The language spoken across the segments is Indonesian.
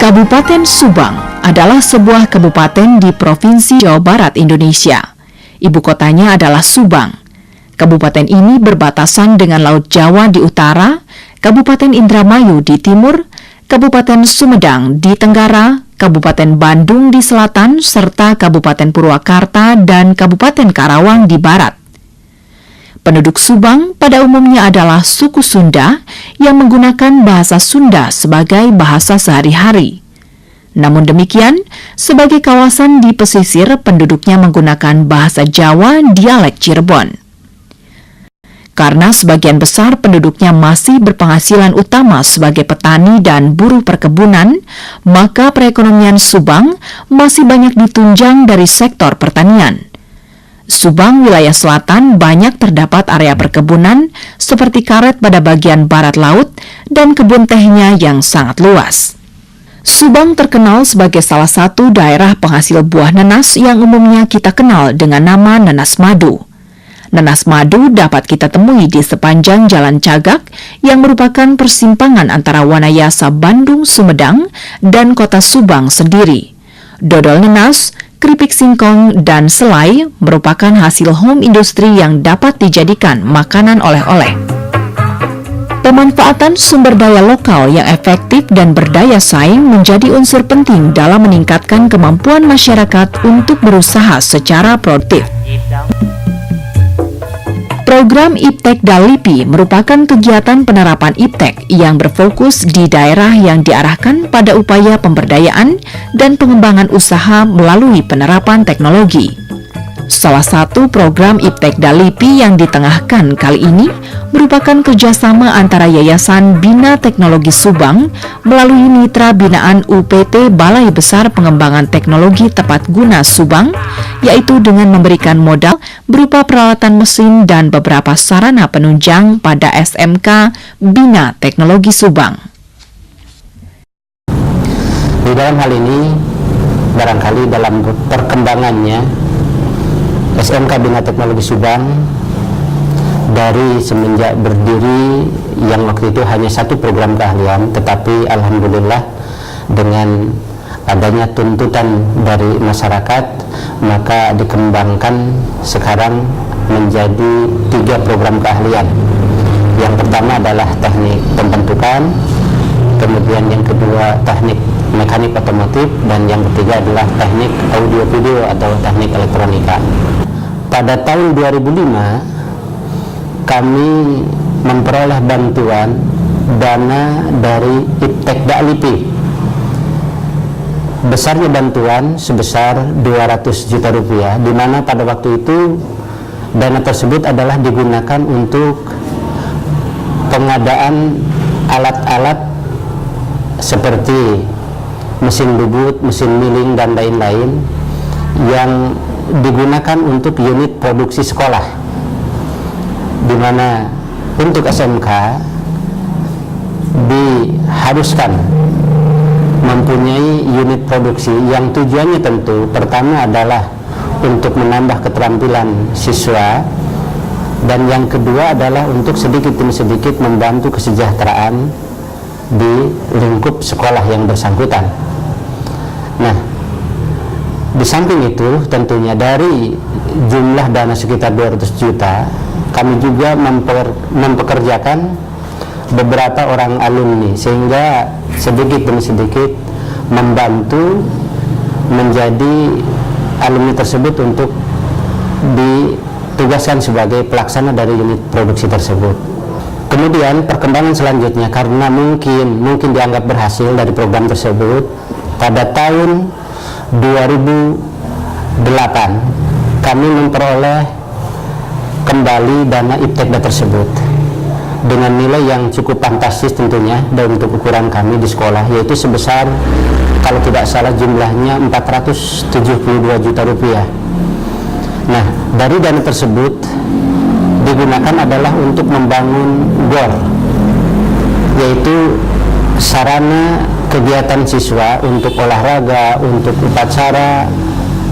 Kabupaten Subang adalah sebuah kabupaten di Provinsi Jawa Barat, Indonesia. Ibu kotanya adalah Subang. Kabupaten ini berbatasan dengan Laut Jawa di utara, Kabupaten Indramayu di timur, Kabupaten Sumedang di tenggara, Kabupaten Bandung di selatan, serta Kabupaten Purwakarta dan Kabupaten Karawang di barat. Penduduk Subang pada umumnya adalah suku Sunda yang menggunakan bahasa Sunda sebagai bahasa sehari-hari. Namun demikian, sebagai kawasan di pesisir, penduduknya menggunakan bahasa Jawa dialek Cirebon. Karena sebagian besar penduduknya masih berpenghasilan utama sebagai petani dan buruh perkebunan, maka perekonomian Subang masih banyak ditunjang dari sektor pertanian. Subang wilayah selatan banyak terdapat area perkebunan seperti karet pada bagian barat laut dan kebun tehnya yang sangat luas. Subang terkenal sebagai salah satu daerah penghasil buah nanas yang umumnya kita kenal dengan nama nanas madu. Nanas madu dapat kita temui di sepanjang Jalan Cagak yang merupakan persimpangan antara Wanayasa Bandung Sumedang dan kota Subang sendiri. Dodol nanas, keripik singkong, dan selai merupakan hasil home industry yang dapat dijadikan makanan oleh-oleh. Pemanfaatan sumber daya lokal yang efektif dan berdaya saing menjadi unsur penting dalam meningkatkan kemampuan masyarakat untuk berusaha secara produktif. Program Iptek Dalipi merupakan kegiatan penerapan Iptek yang berfokus di daerah yang diarahkan pada upaya pemberdayaan dan pengembangan usaha melalui penerapan teknologi. Salah satu program Iptek Dalipi yang ditengahkan kali ini merupakan kerjasama antara Yayasan Bina Teknologi Subang melalui mitra binaan UPT Balai Besar Pengembangan Teknologi Tepat Guna Subang, yaitu dengan memberikan modal berupa peralatan mesin dan beberapa sarana penunjang pada SMK Bina Teknologi Subang. Di dalam hal ini, barangkali dalam perkembangannya, SMK Bina Teknologi Subang dari semenjak berdiri yang waktu itu hanya satu program keahlian, tetapi alhamdulillah dengan adanya tuntutan dari masyarakat, maka dikembangkan sekarang menjadi 3 program keahlian. Yang pertama adalah teknik pembentukan, kemudian yang kedua teknik mekanik otomotif, dan yang ketiga adalah teknik audio video atau teknik elektronika. Pada tahun 2005 kami memperoleh bantuan dana dari Iptek Dalipi. Besarnya bantuan sebesar 200 juta rupiah, di mana pada waktu itu dana tersebut adalah digunakan untuk pengadaan alat-alat seperti mesin bubut, mesin milling, dan lain-lain yang digunakan untuk unit produksi sekolah, di mana untuk SMK diharuskan mempunyai unit produksi yang tujuannya tentu pertama adalah untuk menambah keterampilan siswa, dan yang kedua adalah untuk sedikit demi sedikit membantu kesejahteraan di lingkup sekolah yang bersangkutan. Nah, di samping itu tentunya dari jumlah dana sekitar 200 juta, kami juga mempekerjakan beberapa orang alumni, sehingga sedikit demi sedikit membantu menjadi alumni tersebut untuk ditugaskan sebagai pelaksana dari unit produksi tersebut. Kemudian perkembangan selanjutnya, karena mungkin dianggap berhasil dari program tersebut, pada tahun 2008 kami memperoleh kembali dana Iptekda tersebut dengan nilai yang cukup fantastis tentunya dan untuk ukuran kami di sekolah, yaitu sebesar, kalau tidak salah jumlahnya 472 juta rupiah. Nah, dari dana tersebut digunakan adalah untuk membangun GOR, yaitu sarana kegiatan siswa untuk olahraga, untuk upacara,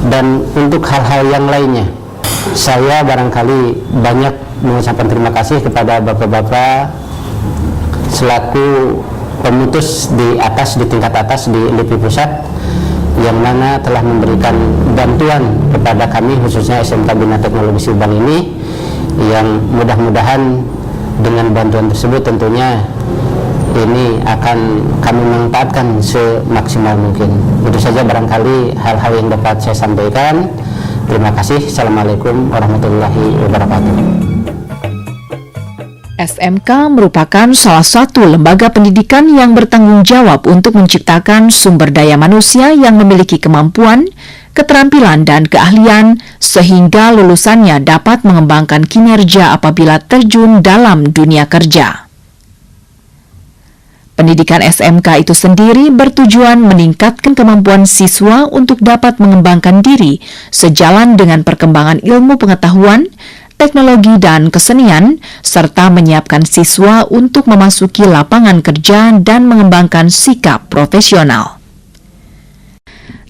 dan untuk hal-hal yang lainnya. Saya barangkali banyak mengucapkan terima kasih kepada bapak-bapak selaku pemutus di tingkat atas di LIPI Pusat, yang mana telah memberikan bantuan kepada kami khususnya SMK Bina Teknologi Subang ini, yang mudah-mudahan dengan bantuan tersebut tentunya ini akan kami manfaatkan semaksimal mungkin. Itu saja barangkali hal-hal yang dapat saya sampaikan. Terima kasih. Assalamualaikum warahmatullahi wabarakatuh. SMK merupakan salah satu lembaga pendidikan yang bertanggung jawab untuk menciptakan sumber daya manusia yang memiliki kemampuan, keterampilan, dan keahlian sehingga lulusannya dapat mengembangkan kinerja apabila terjun dalam dunia kerja. Pendidikan SMK itu sendiri bertujuan meningkatkan kemampuan siswa untuk dapat mengembangkan diri sejalan dengan perkembangan ilmu pengetahuan, teknologi, dan kesenian, serta menyiapkan siswa untuk memasuki lapangan kerja dan mengembangkan sikap profesional.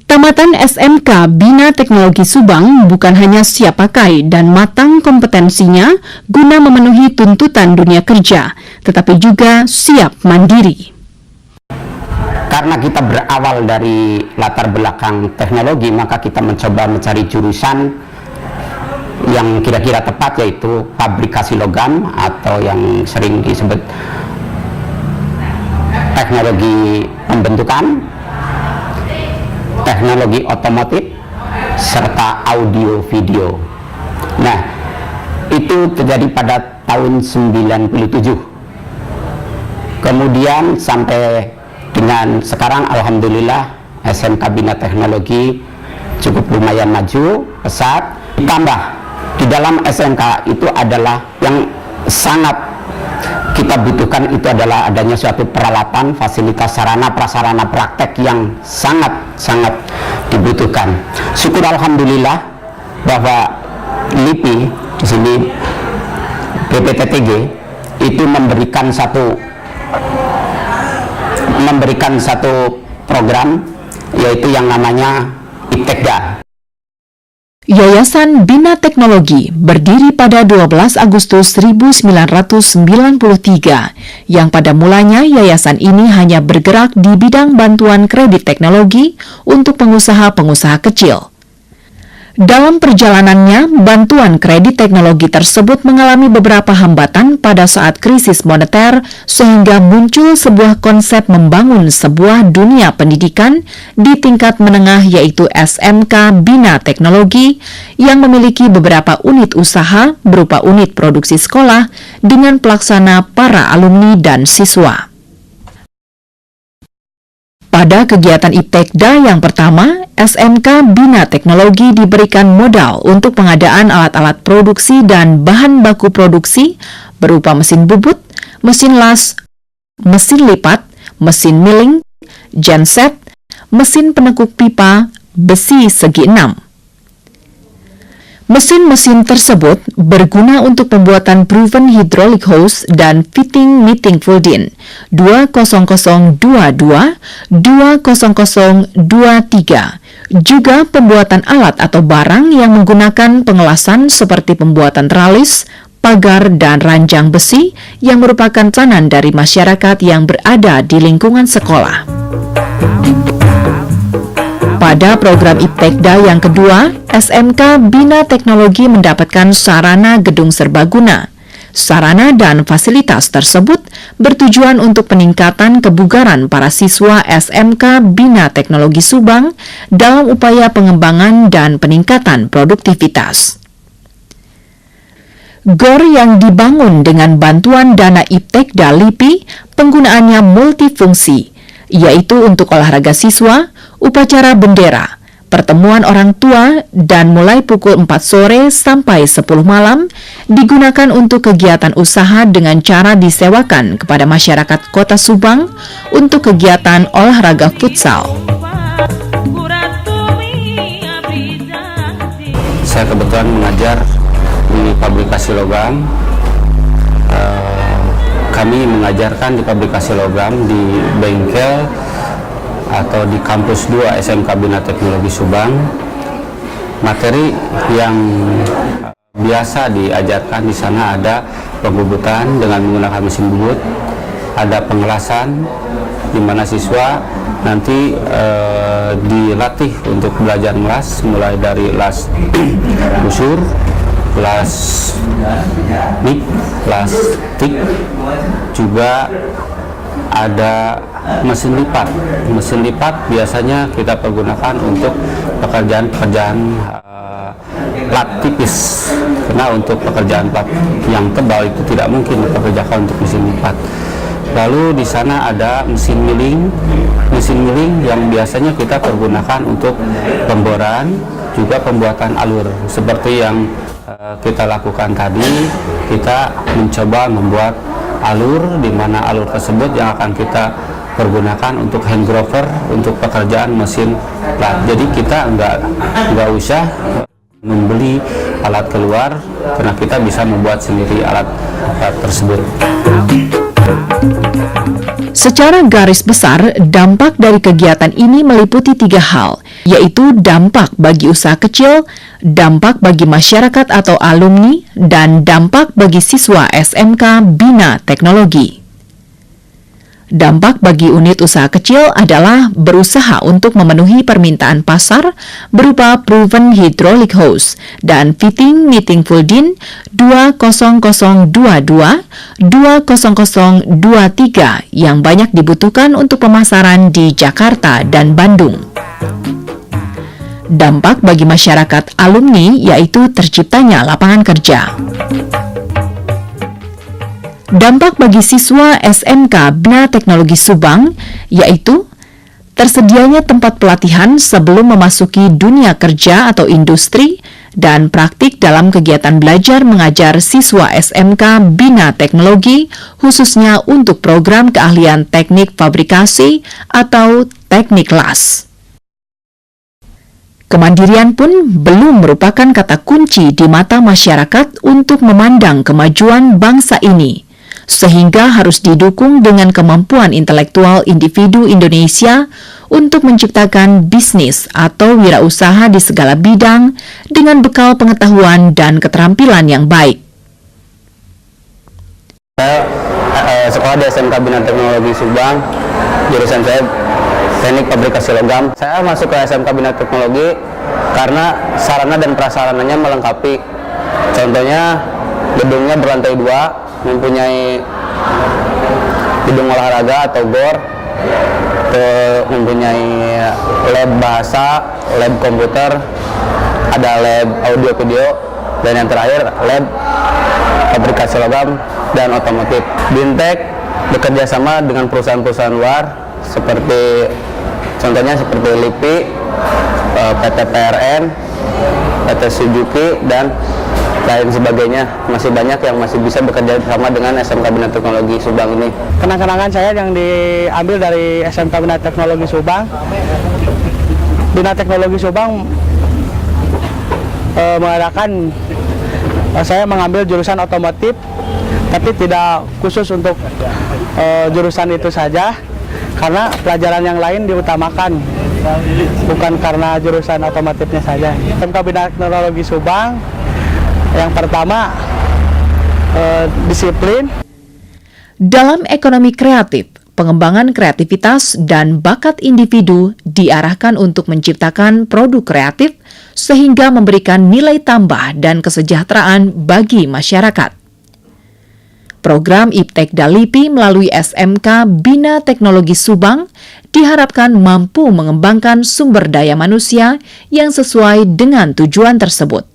Tamatan SMK Bina Teknologi Subang bukan hanya siap pakai dan matang kompetensinya guna memenuhi tuntutan dunia kerja, tetapi juga siap mandiri. Karena kita berawal dari latar belakang teknologi, maka kita mencoba mencari jurusan yang kira-kira tepat, yaitu fabrikasi logam atau yang sering disebut teknologi pembentukan, teknologi otomotif, serta audio video. Nah, itu terjadi pada tahun 97. Kemudian sampai dengan sekarang, alhamdulillah SMK Bina Teknologi cukup lumayan maju, pesat. Ditambah di dalam SMK itu adalah yang sangat kita butuhkan, itu adalah adanya suatu peralatan, fasilitas, sarana, prasarana praktek yang sangat dibutuhkan. Syukur alhamdulillah bahwa LIPI di sini, BPTTG itu memberikan satu program, yaitu yang namanya IPTEKDA. Yayasan Bina Teknologi berdiri pada 12 Agustus 1993, yang pada mulanya yayasan ini hanya bergerak di bidang bantuan kredit teknologi untuk pengusaha-pengusaha kecil. Dalam perjalanannya, bantuan kredit teknologi tersebut mengalami beberapa hambatan pada saat krisis moneter, sehingga muncul sebuah konsep membangun sebuah dunia pendidikan di tingkat menengah, yaitu SMK Bina Teknologi, yang memiliki beberapa unit usaha berupa unit produksi sekolah dengan pelaksana para alumni dan siswa. Pada kegiatan IPTEKDA yang pertama, SMK Bina Teknologi diberikan modal untuk pengadaan alat-alat produksi dan bahan baku produksi berupa mesin bubut, mesin las, mesin lipat, mesin milling, genset, mesin penekuk pipa, besi segi 6. Mesin-mesin tersebut berguna untuk pembuatan proven hydraulic hose dan fitting meeting folding 20022, 20023, juga pembuatan alat atau barang yang menggunakan pengelasan seperti pembuatan tralis, pagar, dan ranjang besi yang merupakan pesanan dari masyarakat yang berada di lingkungan sekolah. Pada program IPTEKDA yang kedua, SMK Bina Teknologi mendapatkan sarana gedung serbaguna. Sarana dan fasilitas tersebut bertujuan untuk peningkatan kebugaran para siswa SMK Bina Teknologi Subang dalam upaya pengembangan dan peningkatan produktivitas. GOR yang dibangun dengan bantuan dana IPTEKDA LIPI penggunaannya multifungsi, yaitu untuk olahraga siswa, upacara bendera, pertemuan orang tua, dan mulai pukul 4 sore sampai 10 malam digunakan untuk kegiatan usaha dengan cara disewakan kepada masyarakat Kota Subang untuk kegiatan olahraga futsal. Saya kebetulan mengajar di fabrikasi logam. Kami mengajarkan di fabrikasi logam di bengkel atau di kampus 2 SMK Bina Teknologi Subang. Materi yang biasa diajarkan di sana ada pembubutan dengan menggunakan mesin bubut, ada pengelasan di mana siswa nanti dilatih untuk belajar melas, mulai dari las busur, las mik, las tik, juga ada mesin lipat. Mesin lipat biasanya kita pergunakan untuk pekerjaan-pekerjaan plat tipis, karena untuk pekerjaan plat yang tebal itu tidak mungkin dipekerjakan untuk mesin lipat. Lalu di sana ada mesin milling yang biasanya kita pergunakan untuk pemboran, juga pembuatan alur. Seperti yang kita lakukan tadi, kita mencoba membuat alur, di mana alur tersebut yang akan kita pergunakan untuk hand grover, untuk pekerjaan mesin plat. Jadi kita nggak usah membeli alat keluar, karena kita bisa membuat sendiri alat tersebut. Secara garis besar, dampak dari kegiatan ini meliputi 3 hal, yaitu dampak bagi usaha kecil, dampak bagi masyarakat atau alumni, dan dampak bagi siswa SMK Bina Teknologi. Dampak bagi unit usaha kecil adalah berusaha untuk memenuhi permintaan pasar berupa proven hydraulic hose dan fitting meeting full DIN 20022, 20023 yang banyak dibutuhkan untuk pemasaran di Jakarta dan Bandung. Dampak bagi masyarakat alumni yaitu terciptanya lapangan kerja. Dampak bagi siswa SMK Bina Teknologi Subang yaitu tersedianya tempat pelatihan sebelum memasuki dunia kerja atau industri dan praktik dalam kegiatan belajar mengajar siswa SMK Bina Teknologi khususnya untuk program keahlian teknik fabrikasi atau teknik las. Kemandirian pun belum merupakan kata kunci di mata masyarakat untuk memandang kemajuan bangsa ini, sehingga harus didukung dengan kemampuan intelektual individu Indonesia untuk menciptakan bisnis atau wirausaha di segala bidang dengan bekal pengetahuan dan keterampilan yang baik. Saya sekolah di SMK Bina Teknologi Subang, jurusan saya teknik fabrikasi logam. Saya masuk ke SMK Bina Teknologi karena sarana dan prasarananya melengkapi. Contohnya gedungnya berlantai 2, mempunyai gedung olahraga atau GOR, mempunyai lab bahasa, lab komputer, ada lab audio video, dan yang terakhir lab fabrikasi logam dan otomotif. Bintek bekerja sama dengan perusahaan-perusahaan luar seperti contohnya seperti LIPI, PT PRN, PT Suzuki, dan lain sebagainya. Masih banyak yang masih bisa bekerja sama dengan SMK Bina Teknologi Subang ini. Kenang-kenangan saya yang diambil dari SMK Bina Teknologi Subang. Bina Teknologi Subang mengadakan saya mengambil jurusan otomotif, tapi tidak khusus untuk jurusan itu saja, karena pelajaran yang lain diutamakan, bukan karena jurusan otomotifnya saja. SMK Bina Teknologi Subang yang pertama, disiplin. Dalam ekonomi kreatif, pengembangan kreativitas dan bakat individu diarahkan untuk menciptakan produk kreatif sehingga memberikan nilai tambah dan kesejahteraan bagi masyarakat. Program IPTEK DALIPI melalui SMK Bina Teknologi Subang diharapkan mampu mengembangkan sumber daya manusia yang sesuai dengan tujuan tersebut.